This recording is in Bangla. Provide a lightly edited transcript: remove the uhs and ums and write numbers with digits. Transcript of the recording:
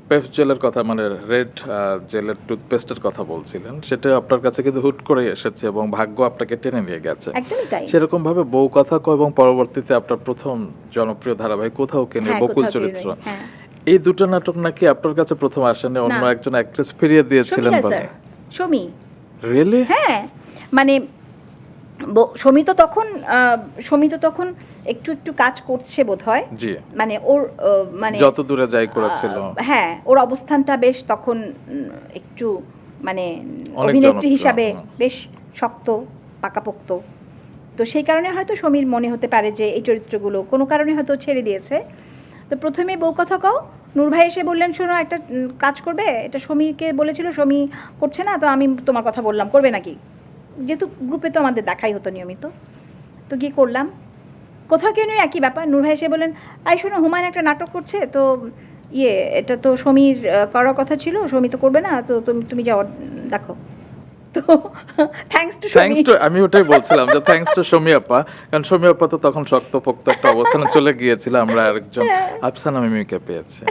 পেফ জেলের কথা মানে রেড জেলের টুথপেস্টের কথা বলছিলেন, সেটা আপনার কাছে কিন্তু হুট করে এসেছে এবং ভাগ্য আপনাকে টেনে নিয়ে গেছে। একদমই তাই। সেরকম ভাবে বউ কথা কয় এবং পরবর্তীতে আপনার প্রথম জনপ্রিয় ধারাবাহিক কোথাও কেনে হ্যাঁ, বকুল কোথাও চরিত্র, কেউ নেই, হ্যাঁ। এই দুটো নাটক নাকি আপনার কাছে প্রথম আসেনি, অন্য না। একজন অ্যাক্ট্রেস ফিরিয়ে দিয়েছিলেন শমীলা বলে। স্যার, শমী। রিয়েলি? হ্যাঁ, মানে শমী তো তখন একটু একটু কাজ করছে বোধহয়। জি, মানে ওর মানে যত দূরে যাই করেছিল। হ্যাঁ, ওর অবস্থানটা বেশ তখন একটু মানে অনেক অভিনেত্রী জনপ্রিয়, হিসাবে হুম। বেশ শক্ত পাকাপোক্ত। তো সেই কারণে হয়তো সমীর মনে হতে পারে যে এই চরিত্রগুলো কোনো কারণে হয়তো ছেড়ে দিয়েছে। তো প্রথমে বউ কথা কও, নূর ভাই এসে বললেন শোনো একটা কাজ করবে, এটা সমীরকে বলেছিল, সমী করছে না, তো আমি তোমার কথা বললাম, করবে নাকি? যেহেতু গ্রুপে তো আমাদের দেখাই হতো নিয়মিত, তো কি করলাম, কোথাও কেউ নেই, একই ব্যাপার। নূর ভাই এসে বললেন আই শোনো হুমায়ুন একটা নাটক করছে, তো এটা তো সমীর করার কথা ছিল, সমী তো করবে না, তো তুমি যাও দেখো। তো থ্যাঙ্কস টু সমী। আমি ওটাই বলছিলাম যে থ্যাঙ্কস টু শমী আপা, কারণ শমী আপা তো তখন শক্তপোক্ত একটা অবস্থানে চলে গিয়েছিল, আমরা আরেকজন আফসানা মিমিকে পেয়েছি।